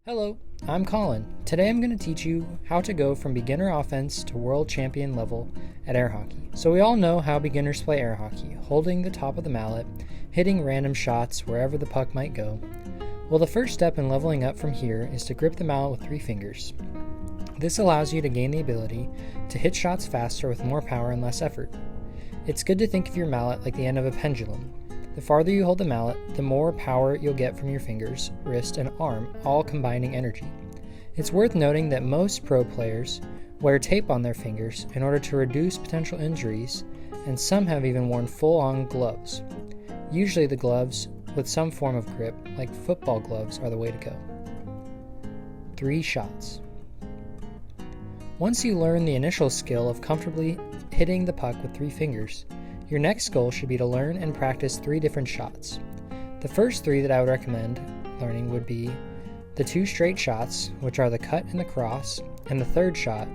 Hello, I'm Colin. Today I'm going to teach you how to go from beginner offense to world champion level at air hockey. So we all know how beginners play air hockey, holding the top of the mallet, hitting random shots wherever the puck might go. Well, the first step in leveling up from here is to grip the mallet with 3 fingers. This allows you to gain the ability to hit shots faster with more power and less effort. It's good to think of your mallet like the end of a pendulum. The farther you hold the mallet, the more power you'll get from your fingers, wrist, and arm, all combining energy. It's worth noting that most pro players wear tape on their fingers in order to reduce potential injuries, and some have even worn full-on gloves. Usually the gloves with some form of grip, like football gloves, are the way to go. 3 shots. Once you learn the initial skill of comfortably hitting the puck with 3 fingers, your next goal should be to learn and practice 3 different shots. The first 3 that I would recommend learning would be the 2 straight shots, which are the cut and the cross, and the third shot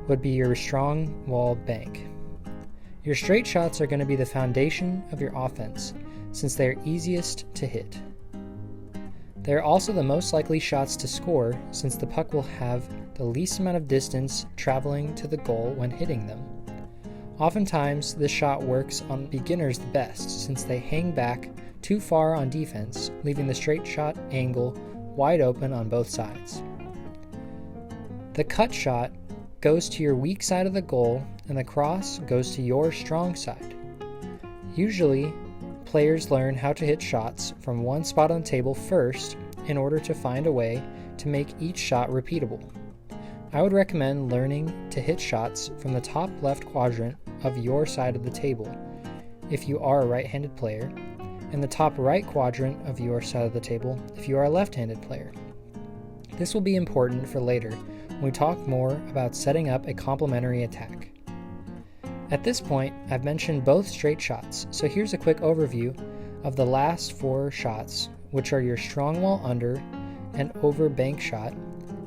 would be your strong wall bank. Your straight shots are going to be the foundation of your offense, since they are easiest to hit. They are also the most likely shots to score, since the puck will have the least amount of distance traveling to the goal when hitting them. Oftentimes, this shot works on beginners the best, since they hang back too far on defense, leaving the straight shot angle wide open on both sides. The cut shot goes to your weak side of the goal, and the cross goes to your strong side. Usually, players learn how to hit shots from one spot on the table first in order to find a way to make each shot repeatable. I would recommend learning to hit shots from the top left quadrant of your side of the table if you are a right-handed player, and the top right quadrant of your side of the table if you are a left-handed player. This will be important for later when we talk more about setting up a complementary attack. At this point, I've mentioned both straight shots, so here's a quick overview of the last 4 shots, which are your strong wall under and over bank shot,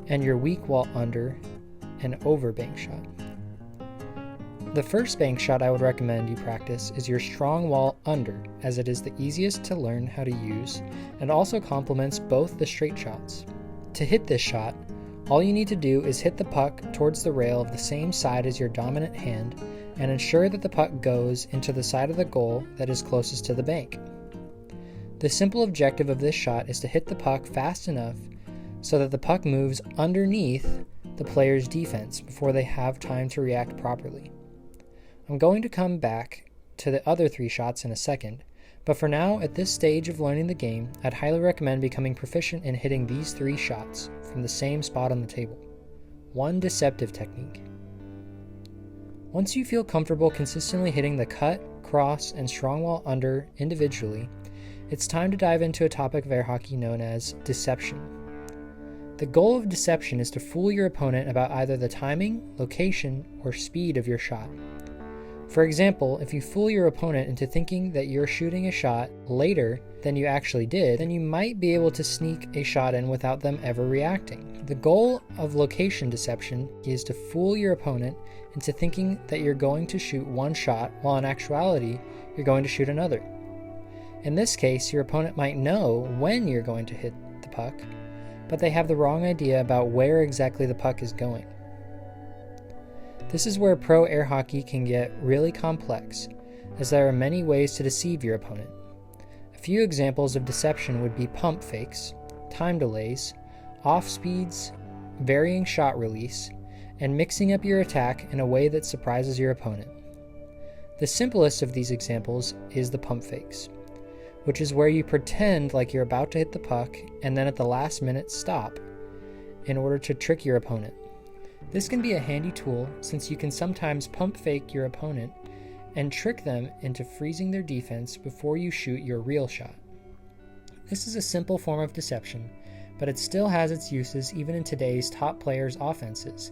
and your weak wall under and over bank shot. The first bank shot I would recommend you practice is your strong wall under, as it is the easiest to learn how to use and also complements both the straight shots. To hit this shot, all you need to do is hit the puck towards the rail of the same side as your dominant hand and ensure that the puck goes into the side of the goal that is closest to the bank. The simple objective of this shot is to hit the puck fast enough so that the puck moves underneath the player's defense before they have time to react properly. I'm going to come back to the other 3 shots in a second, but for now, at this stage of learning the game, I'd highly recommend becoming proficient in hitting these 3 shots from the same spot on the table. 1 deceptive technique. Once you feel comfortable consistently hitting the cut, cross, and strong wall under individually, it's time to dive into a topic of air hockey known as deception. The goal of deception is to fool your opponent about either the timing, location, or speed of your shot. For example, if you fool your opponent into thinking that you're shooting a shot later than you actually did, then you might be able to sneak a shot in without them ever reacting. The goal of location deception is to fool your opponent into thinking that you're going to shoot one shot while in actuality you're going to shoot another. In this case, your opponent might know when you're going to hit the puck, but they have the wrong idea about where exactly the puck is going. This is where pro air hockey can get really complex, as there are many ways to deceive your opponent. A few examples of deception would be pump fakes, time delays, off speeds, varying shot release, and mixing up your attack in a way that surprises your opponent. The simplest of these examples is the pump fakes, which is where you pretend like you're about to hit the puck and then at the last minute stop in order to trick your opponent. This can be a handy tool since you can sometimes pump fake your opponent and trick them into freezing their defense before you shoot your real shot. This is a simple form of deception, but it still has its uses even in today's top players' offenses,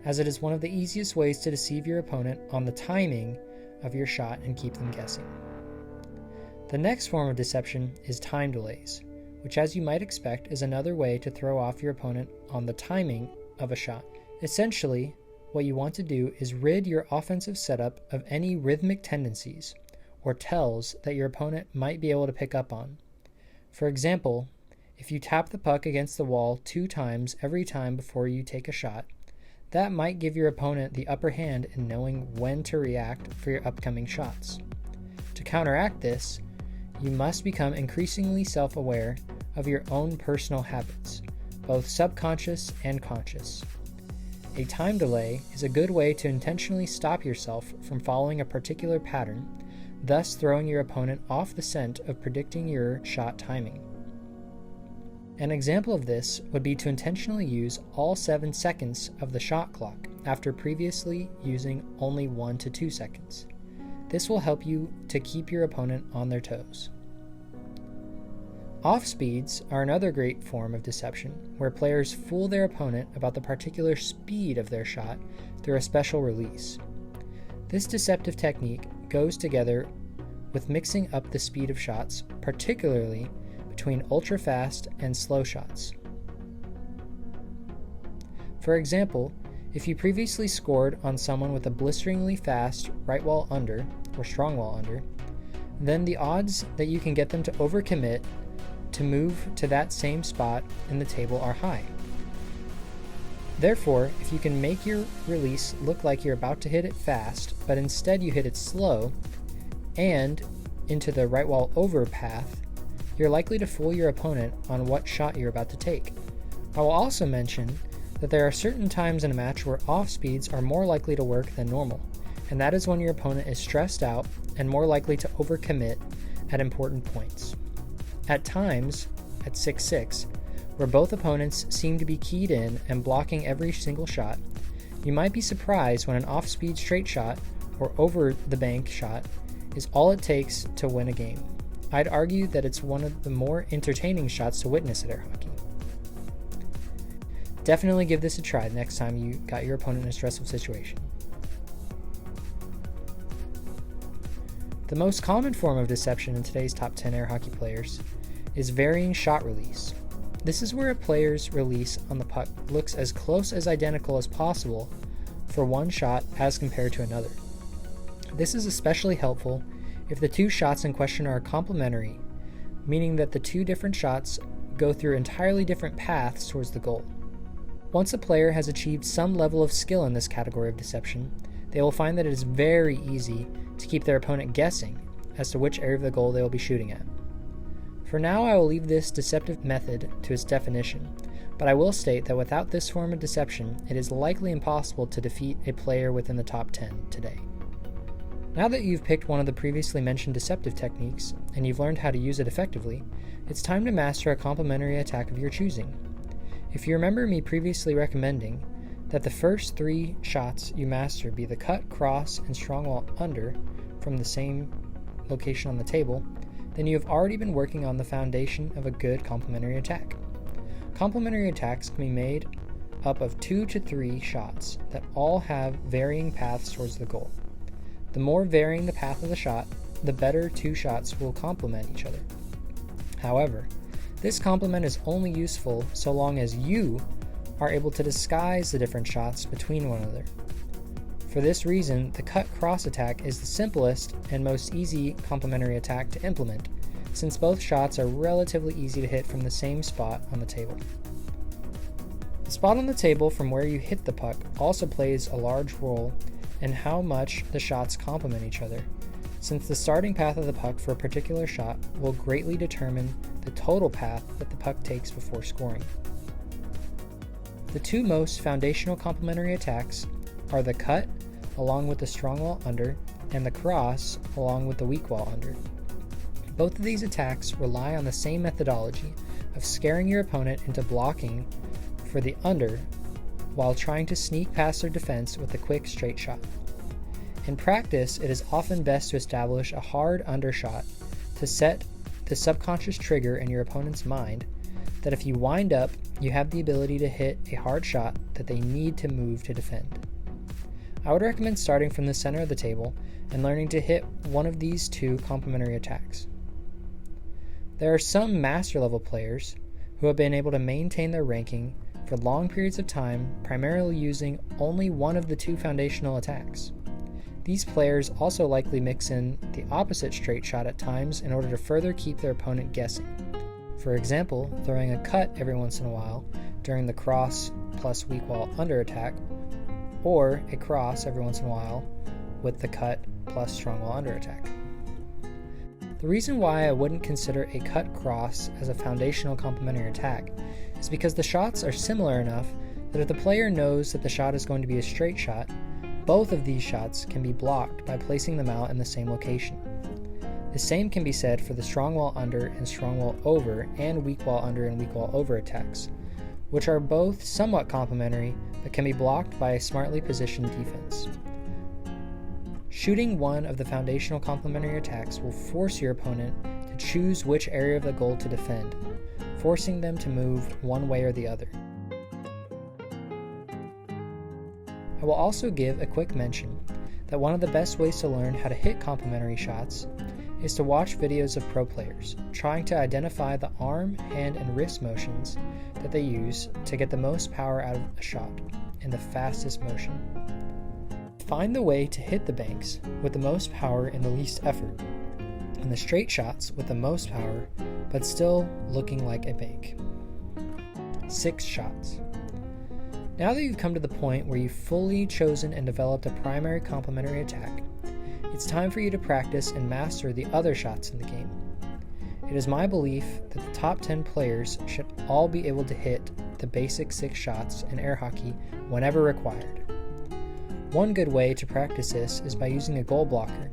as it is one of the easiest ways to deceive your opponent on the timing of your shot and keep them guessing. The next form of deception is time delays, which, as you might expect, is another way to throw off your opponent on the timing of a shot. Essentially, what you want to do is rid your offensive setup of any rhythmic tendencies or tells that your opponent might be able to pick up on. For example, If you tap the puck against the wall 2 times every time before you take a shot, that might give your opponent the upper hand in knowing when to react for your upcoming shots. To counteract this, you must become increasingly self-aware of your own personal habits, both subconscious and conscious. A time delay is a good way to intentionally stop yourself from following a particular pattern, thus throwing your opponent off the scent of predicting your shot timing. An example of this would be to intentionally use all 7 seconds of the shot clock after previously using only 1 to 2 seconds. This will help you to keep your opponent on their toes. Off speeds are another great form of deception, where players fool their opponent about the particular speed of their shot through a special release. This deceptive technique goes together with mixing up the speed of shots, particularly between ultra-fast and slow shots. For example, if you previously scored on someone with a blisteringly fast right wall under or strong wall under, then the odds that you can get them to overcommit to move to that same spot in the table are high. Therefore, if you can make your release look like you're about to hit it fast, but instead you hit it slow and into the right wall over path, you're likely to fool your opponent on what shot you're about to take. I will also mention that there are certain times in a match where off speeds are more likely to work than normal, and that is when your opponent is stressed out and more likely to overcommit at important points. At times, at 6-6, where both opponents seem to be keyed in and blocking every single shot, you might be surprised when an off-speed straight shot or over-the-bank shot is all it takes to win a game. I'd argue that it's one of the more entertaining shots to witness at air hockey. Definitely give this a try the next time you got your opponent in a stressful situation. The most common form of deception in today's top 10 air hockey players is varying shot release. This is where a player's release on the puck looks as close as identical as possible for one shot as compared to another. This is especially helpful if the 2 shots in question are complementary, meaning that the 2 different shots go through entirely different paths towards the goal. Once a player has achieved some level of skill in this category of deception, they will find that it is very easy to keep their opponent guessing as to which area of the goal they will be shooting at. For now, I will leave this deceptive method to its definition, but I will state that without this form of deception, it is likely impossible to defeat a player within the top 10 today. Now that you've picked one of the previously mentioned deceptive techniques, and you've learned how to use it effectively, it's time to master a complementary attack of your choosing. If you remember me previously recommending that the first 3 shots you master be the cut, cross, and strong wall under from the same location on the table, then you have already been working on the foundation of a good complementary attack. Complementary attacks can be made up of 2 to 3 shots that all have varying paths towards the goal. The more varying the path of the shot, the better 2 shots will complement each other. However, this complement is only useful so long as you are able to disguise the different shots between one another. For this reason, the cut-cross attack is the simplest and most easy complementary attack to implement, since both shots are relatively easy to hit from the same spot on the table. The spot on the table from where you hit the puck also plays a large role in how much the shots complement each other, since the starting path of the puck for a particular shot will greatly determine the total path that the puck takes before scoring. The 2 most foundational complementary attacks are the cut along with the strong wall under and the cross along with the weak wall under. Both of these attacks rely on the same methodology of scaring your opponent into blocking for the under while trying to sneak past their defense with a quick straight shot. In practice, it is often best to establish a hard undershot to set the subconscious trigger in your opponent's mind that if you wind up, you have the ability to hit a hard shot that they need to move to defend. I would recommend starting from the center of the table and learning to hit one of these 2 complementary attacks. There are some master level players who have been able to maintain their ranking for long periods of time, primarily using only one of the 2 foundational attacks. These players also likely mix in the opposite straight shot at times in order to further keep their opponent guessing. For example, throwing a cut every once in a while during the cross plus weak wall under attack, or a cross every once in a while with the cut plus strong wall under attack. The reason why I wouldn't consider a cut cross as a foundational complementary attack is because the shots are similar enough that if the player knows that the shot is going to be a straight shot, both of these shots can be blocked by placing the mallet in the same location. The same can be said for the strong wall under and strong wall over and weak wall under and weak wall over attacks, which are both somewhat complementary but can be blocked by a smartly positioned defense. Shooting one of the foundational complementary attacks will force your opponent to choose which area of the goal to defend, forcing them to move one way or the other. I will also give a quick mention that one of the best ways to learn how to hit complementary shots is to watch videos of pro players trying to identify the arm, hand, and wrist motions that they use to get the most power out of a shot in the fastest motion. Find the way to hit the banks with the most power and the least effort, and the straight shots with the most power but still looking like a bank. 6 shots. Now that you've come to the point where you've fully chosen and developed a primary complementary attack, it's time for you to practice and master the other shots in the game. It is my belief that the top 10 players should all be able to hit the basic 6 shots in air hockey whenever required. One good way to practice this is by using a goal blocker,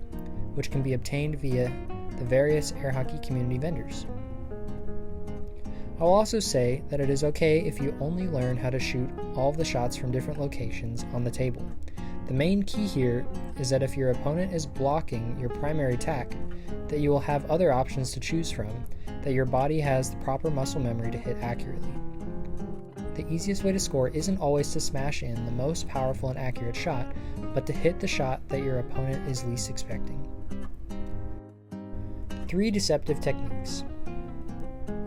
which can be obtained via the various air hockey community vendors. I'll also say that it is okay if you only learn how to shoot all of the shots from different locations on the table. The main key here is that if your opponent is blocking your primary attack, that you will have other options to choose from, that your body has the proper muscle memory to hit accurately. The easiest way to score isn't always to smash in the most powerful and accurate shot, but to hit the shot that your opponent is least expecting. 3 deceptive techniques.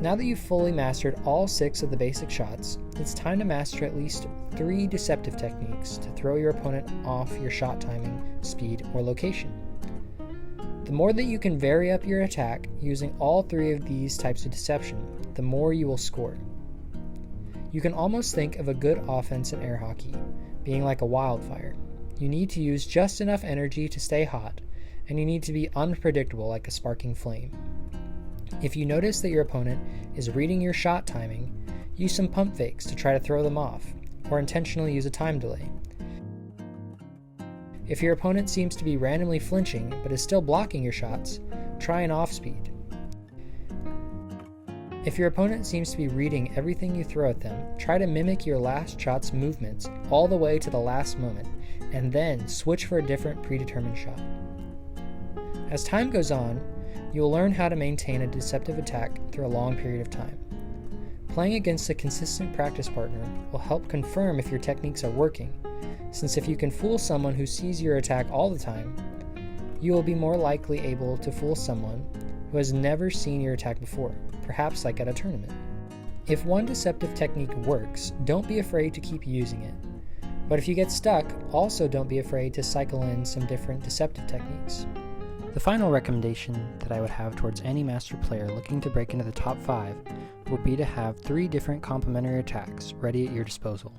Now that you've fully mastered all 6 of the basic shots, it's time to master at least 3 deceptive techniques to throw your opponent off your shot timing, speed, or location. The more that you can vary up your attack using all 3 of these types of deception, the more you will score. You can almost think of a good offense in air hockey being like a wildfire. You need to use just enough energy to stay hot, and you need to be unpredictable like a sparking flame. If you notice that your opponent is reading your shot timing, use some pump fakes to try to throw them off, or intentionally use a time delay. If your opponent seems to be randomly flinching but is still blocking your shots, try an off speed. If your opponent seems to be reading everything you throw at them, try to mimic your last shot's movements all the way to the last moment, and then switch for a different predetermined shot. As time goes on, you will learn how to maintain a deceptive attack through a long period of time. Playing against a consistent practice partner will help confirm if your techniques are working, since if you can fool someone who sees your attack all the time, you will be more likely able to fool someone who has never seen your attack before, perhaps like at a tournament. If one deceptive technique works, don't be afraid to keep using it. But if you get stuck, also don't be afraid to cycle in some different deceptive techniques. The final recommendation that I would have towards any master player looking to break into the top 5 would be to have 3 different complementary attacks ready at your disposal.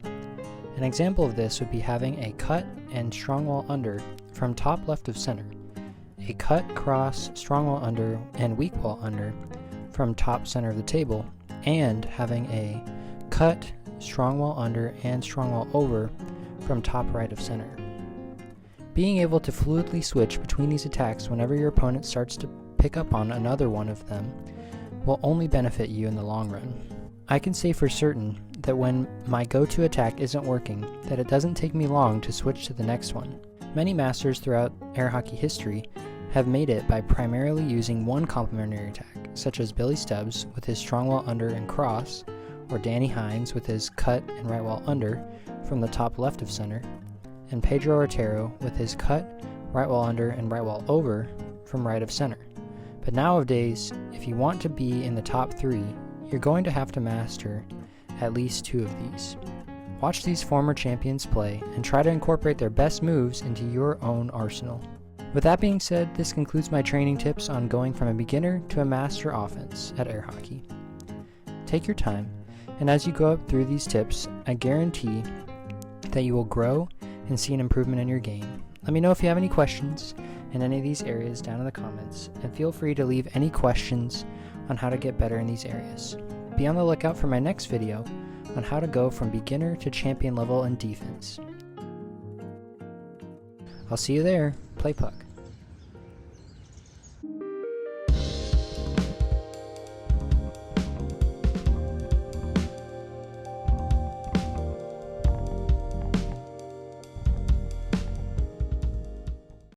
An example of this would be having a cut and strong wall under from top left of center, a cut, cross, strong wall under, and weak wall under from top center of the table, and having a cut, strong wall under, and strong wall over from top right of center. Being able to fluidly switch between these attacks whenever your opponent starts to pick up on another one of them will only benefit you in the long run. I can say for certain that when my go-to attack isn't working, that it doesn't take me long to switch to the next one. Many masters throughout air hockey history have made it by primarily using one complementary attack, such as Billy Stubbs with his strong wall under and cross, or Danny Hines with his cut and right wall under from the top left of center, and Pedro Otero with his cut, right wall under, and right wall over from right of center. But nowadays, if you want to be in the top 3, you're going to have to master at least 2 of these. Watch these former champions play and try to incorporate their best moves into your own arsenal. With that being said, this concludes my training tips on going from a beginner to a master offense at air hockey. Take your time, and as you go up through these tips, I guarantee that you will grow and see an improvement in your game. Let me know if you have any questions in any of these areas down in the comments, and feel free to leave any questions on how to get better in these areas. Be on the lookout for my next video on how to go from beginner to champion level in defense. I'll see you there. Play puck.